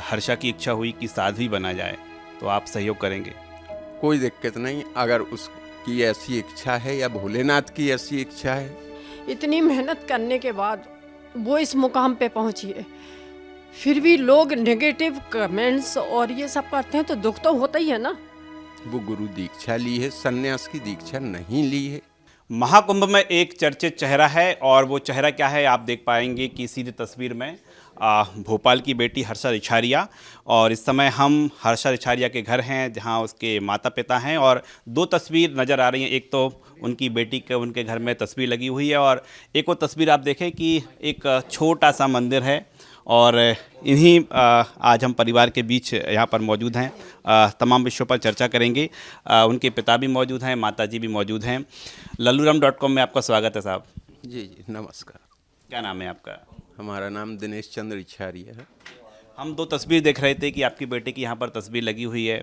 हर्षा की इच्छा हुई कि साध्वी बना जाए, तो आप सहयोग करेंगे? कोई दिक्कत नहीं, अगर उसकी ऐसी इच्छा है या भोलेनाथ की ऐसी इच्छा है। इतनी मेहनत करने के बाद वो इस मुकाम पे पहुंची है, फिर भी लोग नेगेटिव कमेंट्स और ये सब करते हैं तो दुख तो होता ही है ना। वो गुरु दीक्षा ली है, सन्यास की दीक्षा नहीं ली है। महाकुंभ में एक चर्चित चेहरा है, और वो चेहरा क्या है आप देख पाएंगे कि सीधी तस्वीर में भोपाल की बेटी हर्षा रिछारिया। और इस समय हम हर्षा रिछारिया के घर हैं, जहां उसके माता पिता हैं, और दो तस्वीर नज़र आ रही हैं। एक तो उनकी बेटी के उनके घर में तस्वीर लगी हुई है, और एक वो तस्वीर आप देखें कि एक छोटा सा मंदिर है। और इन्हीं आज हम परिवार के बीच यहाँ पर मौजूद हैं, तमाम विषयों पर चर्चा करेंगे। उनके पिता भी मौजूद हैं, माताजी भी मौजूद हैं। लल्लूराम.com में आपका स्वागत है साहब। जी जी, नमस्कार। क्या नाम है आपका? हमारा नाम दिनेश चंद्र इच्छारिया है। हम दो तस्वीर देख रहे थे कि आपकी बेटे की यहाँ पर तस्वीर लगी हुई है।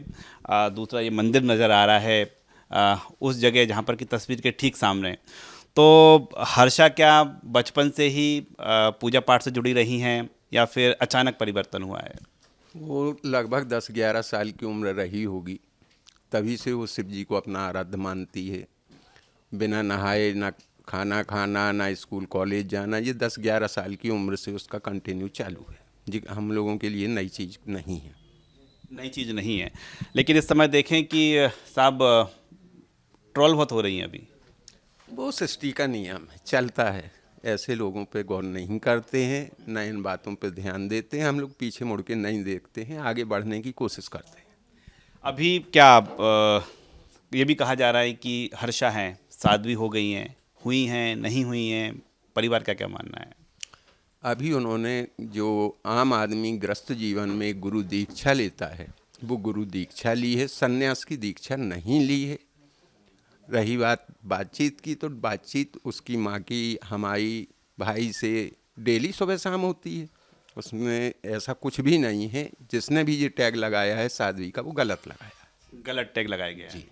दूसरा ये मंदिर नज़र आ रहा है उस जगह जहाँ पर की तस्वीर के ठीक सामने। तो हर्षा क्या बचपन से ही पूजा पाठ से जुड़ी रही हैं, या फिर अचानक परिवर्तन हुआ है? वो लगभग 10-11 साल की उम्र रही होगी, तभी से वो शिव जी को अपना आराध्य मानती है। बिना नहाए ना खाना खाना, ना स्कूल कॉलेज जाना, ये 10-11 साल की उम्र से उसका कंटिन्यू चालू है जी। हम लोगों के लिए नई चीज़ नहीं है। नई चीज़ नहीं है, लेकिन इस समय देखें कि साहब ट्रोल बहुत हो रही हैं अभी। वो सृष्टि का नियम है, चलता है। ऐसे लोगों पे गौर नहीं करते हैं, न इन बातों पे ध्यान देते हैं। हम लोग पीछे मुड़ के नहीं देखते हैं, आगे बढ़ने की कोशिश करते हैं। अभी क्या ये भी कहा जा रहा है कि हर्षा हैं साध्वी हो गई हैं, हुई हैं नहीं हुई हैं, परिवार का क्या मानना है? अभी उन्होंने जो आम आदमी ग्रस्त जीवन में गुरु दीक्षा लेता है, वो गुरु दीक्षा ली है, सन्यास की दीक्षा नहीं ली है। रही बात बातचीत की, तो बातचीत उसकी माँ की हमारी भाई से डेली सुबह शाम होती है। उसमें ऐसा कुछ भी नहीं है। जिसने भी ये टैग लगाया है साध्वी का, वो गलत लगाया है। गलत टैग लगाया गया है। जी।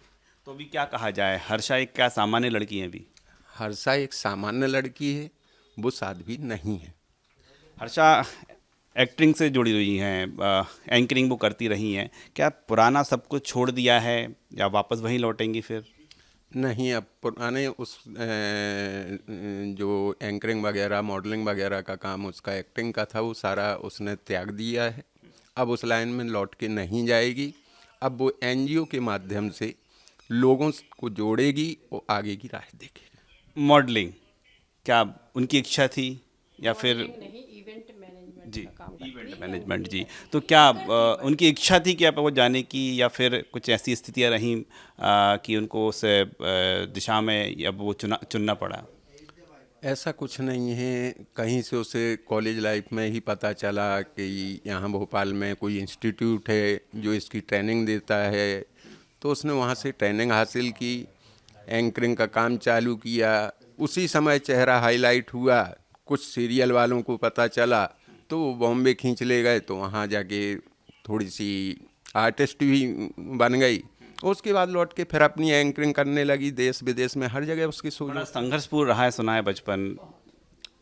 तो अभी क्या कहा जाए, हर्षा एक क्या सामान्य लड़की है अभी? हर्षा एक सामान्य लड़की है, वो साध्वी नहीं है। हर्षा एक्टिंग से जुड़ी हुई हैं, एंकरिंग वो करती रही हैं। क्या पुराना सब कुछ छोड़ दिया है, या वापस वहीं लौटेंगी फिर? नहीं, अब पुराने उस जो एंकरिंग वगैरह, मॉडलिंग वगैरह का काम उसका एक्टिंग का था, वो सारा उसने त्याग दिया है। अब उस लाइन में लौट के नहीं जाएगी। अब वो एनजीओ के माध्यम से लोगों को जोड़ेगी और आगे की राह देखेगी। मॉडलिंग क्या उनकी इच्छा थी, या फिर? नहीं, इवेंट मैनेजमेंट जी, का काम करती इवेंट है। मैनेजमेंट। जी, तो क्या उनकी इच्छा थी कि आप वो जाने की, या फिर कुछ ऐसी स्थितियां रहीं कि उनको उस दिशा में या वो चुनना पड़ा? ऐसा कुछ नहीं है। कहीं से उसे कॉलेज लाइफ में ही पता चला कि यहाँ भोपाल में कोई इंस्टीट्यूट है जो इसकी ट्रेनिंग देता है, तो उसने वहाँ से ट्रेनिंग हासिल की, एंकरिंग का काम चालू किया। उसी समय चेहरा हाईलाइट हुआ, कुछ सीरियल वालों को पता चला, तो वो बॉम्बे खींच ले गए, तो वहाँ जाके थोड़ी सी आर्टिस्ट भी बन गई। उसके बाद लौट के फिर अपनी एंकरिंग करने लगी, देश विदेश में हर जगह उसकी सोच। बड़ा संघर्षपूर्ण रहा है, सुना है बचपन।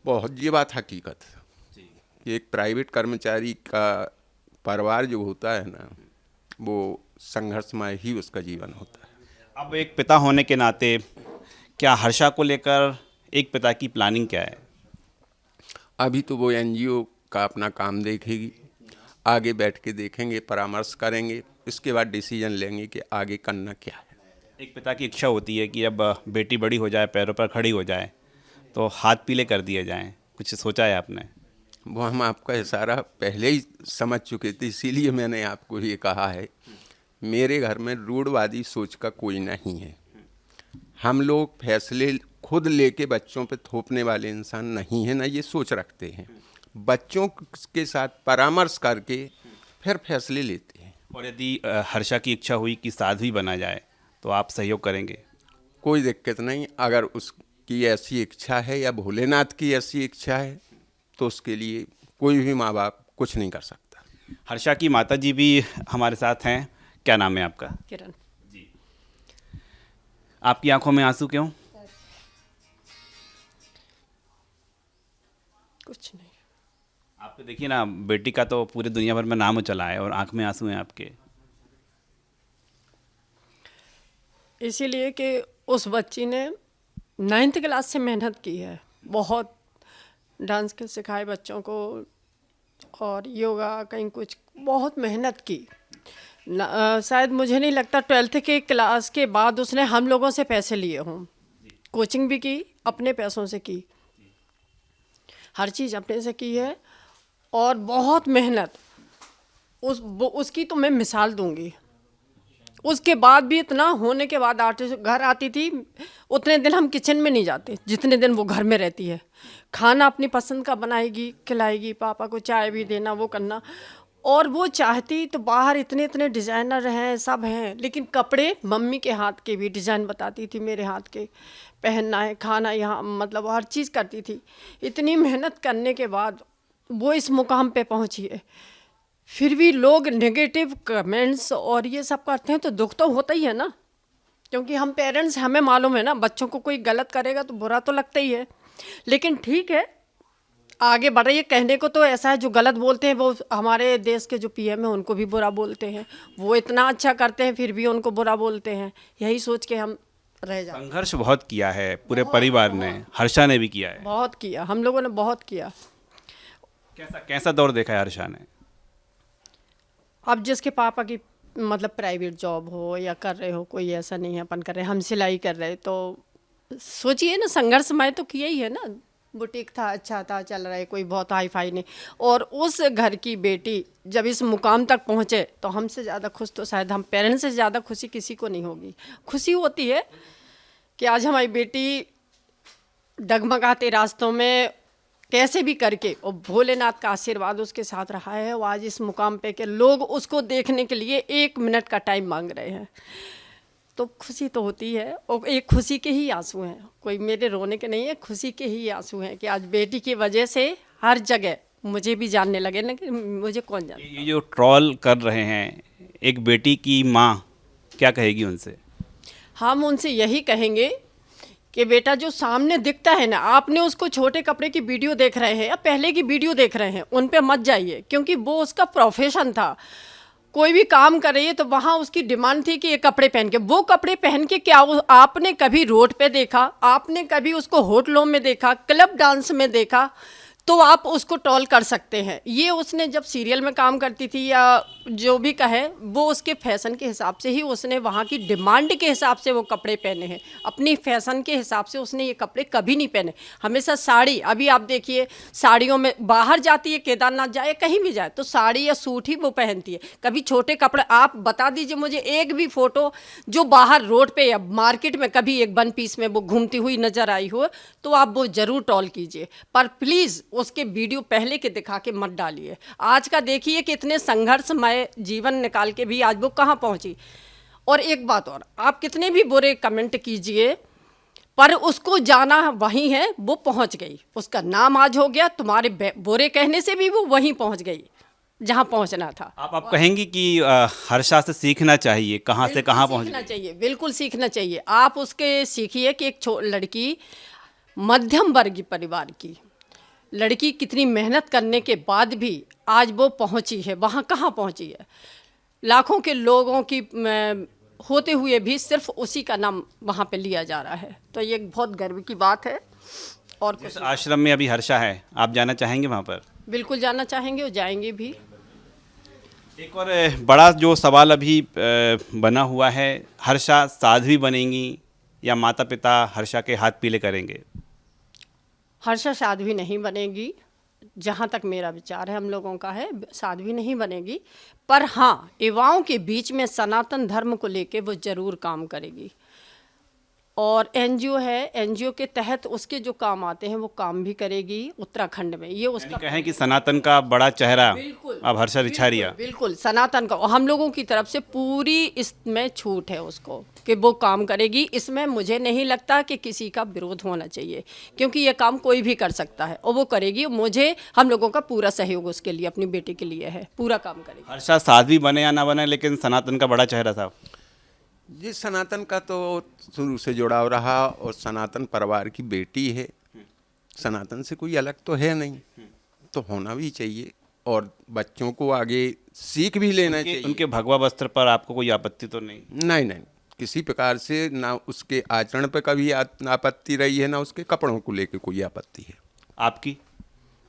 बहुत, ये बात हकीकत है कि एक प्राइवेट कर्मचारी का परिवार जो होता है ना, वो संघर्षमय ही उसका जीवन होता है। अब एक पिता होने के नाते क्या हर्षा को लेकर एक पिता की प्लानिंग क्या है? अभी तो वो एनजीओ का अपना काम देखेगी, आगे बैठ के देखेंगे, परामर्श करेंगे, इसके बाद डिसीजन लेंगे कि आगे करना क्या है। एक पिता की इच्छा होती है कि अब बेटी बड़ी हो जाए, पैरों पर खड़ी हो जाए, तो हाथ पीले कर दिए जाएं। कुछ सोचा है आपने? वो हम आपका इशारा पहले ही समझ चुके थे, इसीलिए मैंने आपको ये कहा है। मेरे घर में रूढ़वादी सोच का कोई नहीं है। हम लोग फैसले खुद लेके बच्चों पे थोपने वाले इंसान नहीं है, ना ये सोच रखते हैं। बच्चों के साथ परामर्श करके फिर फैसले लेते हैं। और यदि हर्षा की इच्छा हुई कि साध्वी बना जाए, तो आप सहयोग करेंगे? कोई दिक्कत नहीं, अगर उसकी ऐसी इच्छा है या भोलेनाथ की ऐसी इच्छा है, तो उसके लिए कोई भी माँ बाप कुछ नहीं कर सकता। हर्षा की माताजी भी हमारे साथ हैं। क्या नाम है आपका? किरण। जी। आपकी आंखों में आंसू क्यों? कुछ नहीं। आपने देखिए ना, बेटी का तो पूरे दुनिया भर में नाम चला है और आंख में आंसू हैं आपके। इसीलिए कि उस बच्ची ने 9th क्लास से मेहनत की है, बहुत डांस के सिखाए बच्चों को और योगा कहीं कुछ, बहुत मेहनत की। शायद मुझे नहीं लगता 12th के क्लास के बाद उसने हम लोगों से पैसे लिए हों। कोचिंग भी की, अपने पैसों से की, हर चीज़ अपने से की है और बहुत मेहनत। उसकी तो मैं मिसाल दूंगी। उसके बाद भी इतना होने के बाद घर आती थी, उतने दिन हम किचन में नहीं जाते जितने दिन वो घर में रहती है। खाना अपनी पसंद का बनाएगी, खिलाएगी, पापा को चाय भी देना, वो करना। और वो चाहती तो बाहर इतने इतने डिज़ाइनर हैं, सब हैं, लेकिन कपड़े मम्मी के हाथ के भी डिज़ाइन बताती थी, मेरे हाथ के पहनना है, खाना यहाँ, मतलब हर चीज़ करती थी। इतनी मेहनत करने के बाद वो इस मुकाम पे पहुंची है। फिर भी लोग नेगेटिव कमेंट्स और ये सब करते हैं तो दुख तो होता ही है ना, क्योंकि हम पेरेंट्स, हमें मालूम है ना, बच्चों को कोई गलत करेगा तो बुरा तो लगता ही है। लेकिन ठीक है, आगे बढ़ रही है। कहने को तो ऐसा है, जो गलत बोलते हैं वो हमारे देश के जो पीएम है उनको भी बुरा बोलते हैं, वो इतना अच्छा करते हैं फिर भी उनको बुरा बोलते हैं। यही सोच के हम रह जाते हैं। संघर्ष बहुत किया है पूरे परिवार ने, हर्षा ने भी किया है। बहुत किया, हम लोगों ने बहुत किया। कैसा कैसा दौर देखा है हर्षा ने? अब जिसके पापा की मतलब प्राइवेट जॉब हो या कर रहे हो, कोई ऐसा नहीं है अपन कर रहे, हम सिलाई कर रहे, तो सोचिए ना, संघर्षमय तो किया ही है ना। बुटीक था, अच्छा था, चल रहा है, कोई बहुत हाई फाई नहीं। और उस घर की बेटी जब इस मुकाम तक पहुँचे तो हमसे ज़्यादा खुश तो शायद हम पेरेंट्स से ज़्यादा खुशी किसी को नहीं होगी। खुशी होती है कि आज हमारी बेटी डगमगाते रास्तों में कैसे भी करके, और भोलेनाथ का आशीर्वाद उसके साथ रहा है, वो आज इस मुकाम पे के लोग उसको देखने के लिए 1 मिनट का टाइम मांग रहे हैं। तो खुशी तो होती है, और एक खुशी के ही आंसू हैं, कोई मेरे रोने के नहीं है, खुशी के ही आंसू हैं कि आज बेटी की वजह से हर जगह मुझे भी जानने लगे ना कि मुझे कौन जानता। ये जो ट्रोल कर रहे हैं, एक बेटी की माँ क्या कहेगी उनसे? हम उनसे यही कहेंगे कि बेटा, जो सामने दिखता है ना, आपने उसको छोटे कपड़े की वीडियो देख रहे हैं या पहले की वीडियो देख रहे हैं, उन पे मत जाइए, क्योंकि वो उसका प्रोफेशन था। कोई भी काम कर रही है तो वहाँ उसकी डिमांड थी कि ये कपड़े पहन के, वो कपड़े पहन के क्या आपने कभी रोड पे देखा? आपने कभी उसको होटलों में देखा, क्लब डांस में देखा? तो आप उसको टॉल कर सकते हैं। ये उसने जब सीरियल में काम करती थी या जो भी कहे, वो उसके फैशन के हिसाब से ही उसने वहाँ की डिमांड के हिसाब से वो कपड़े पहने हैं। अपनी फैशन के हिसाब से उसने ये कपड़े कभी नहीं पहने। हमेशा साड़ी, अभी आप देखिए साड़ियों में बाहर जाती है, केदारनाथ जाए, कहीं भी जाए तो साड़ी या सूट ही वो पहनती है। कभी छोटे कपड़े, आप बता दीजिए मुझे एक भी फोटो जो बाहर रोड पे या मार्केट में कभी एक 1 पीस में वो घूमती हुई नजर आई हो, तो आप वो जरूर टॉल कीजिए, पर प्लीज़ उसके वीडियो पहले के दिखा के मत डालिए। आज का देखिए कि इतने संघर्षमय जीवन निकाल के भी आज वो कहाँ पहुंची। और एक बात और, आप कितने भी बुरे कमेंट कीजिए, पर उसको जाना वहीं है, वो पहुंच गई, उसका नाम आज हो गया। तुम्हारे बुरे कहने से भी वो वहीं पहुंच गई जहां पहुंचना था। आप कहेंगी कि हर्षा से सीखना चाहिए, कहाँ से कहाँ पहुँच सीखना गई? चाहिए, बिल्कुल सीखना चाहिए। आप उसके सीखिए कि एक लड़की, मध्यम वर्गीय परिवार की लड़की, कितनी मेहनत करने के बाद भी आज वो पहुंची है, वहाँ कहाँ पहुंची है। लाखों के लोगों की होते हुए भी सिर्फ उसी का नाम वहाँ पे लिया जा रहा है, तो ये बहुत गर्व की बात है। और जिस आश्रम में अभी हर्षा है, आप जाना चाहेंगे वहाँ पर? बिल्कुल जाना चाहेंगे और जाएंगे भी। एक और बड़ा जो सवाल अभी बना हुआ है, हर्षा साध्वी बनेंगी या माता पिता हर्षा के हाथ पीले करेंगे? हर्षा साध्वी नहीं बनेगी, जहाँ तक मेरा विचार है, हम लोगों का है, साध्वी नहीं बनेगी। पर हाँ, युवाओं के बीच में सनातन धर्म को लेके वो ज़रूर काम करेगी। और एनजीओ है, एनजीओ के तहत उसके जो काम आते हैं वो काम भी करेगी उत्तराखंड में। ये उसका कहें कि सनातन का बड़ा चेहरा बिल्कुल, अब हर्षा रिछारिया। बिल्कुल सनातन का, और हम लोगों की तरफ से पूरी इसमें छूट है उसको कि वो काम करेगी। इसमें मुझे नहीं लगता कि किसी का विरोध होना चाहिए, क्योंकि ये काम कोई भी कर सकता है और वो करेगी। मुझे, हम लोगों का पूरा सहयोग उसके लिए, अपनी बेटी के लिए है, पूरा काम करेगी। हर्षा साध्वी बने या ना बने, लेकिन सनातन का बड़ा चेहरा था। जी, सनातन का तो शुरू से जुड़ाव रहा और सनातन परिवार की बेटी है, सनातन से कोई अलग तो है नहीं। तो होना भी चाहिए और बच्चों को आगे सीख भी लेना चाहिए। उनके भगवा वस्त्र पर आपको कोई आपत्ति तो नहीं? नहीं नहीं, किसी प्रकार से ना उसके आचरण पे कभी आपत्ति रही है, ना उसके कपड़ों को लेके कोई आपत्ति है। आपकी?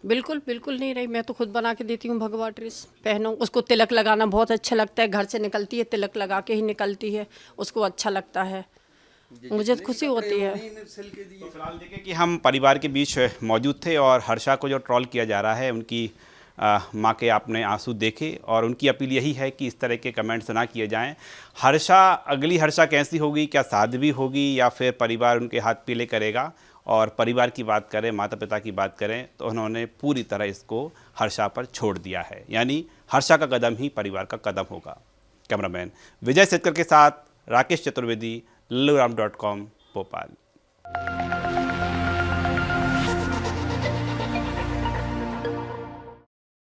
बिल्कुल बिल्कुल नहीं रही। मैं तो खुद बना के देती हूँ भगवा ड्रेस, पहनो। उसको तिलक लगाना बहुत अच्छा लगता है, घर से निकलती है तिलक लगा के ही निकलती है, उसको अच्छा लगता है, मुझे तो खुशी होती है। तो फिलहाल देखिए कि हम परिवार के बीच मौजूद थे और हर्षा को जो ट्रोल किया जा रहा है, उनकी माँ के आपने आंसू देखे और उनकी अपील यही है कि इस तरह के कमेंट्स ना किए जाएं। हर्षा, अगली हर्षा कैसी होगी, क्या साध्वी होगी या फिर परिवार उनके हाथ पीले करेगा? और परिवार की बात करें, माता पिता की बात करें, तो उन्होंने पूरी तरह इसको हर्षा पर छोड़ दिया है, यानी हर्षा का कदम ही परिवार का कदम होगा। कैमरामैन विजय सेतकर के साथ राकेश चतुर्वेदी, lulluram.com, भोपाल।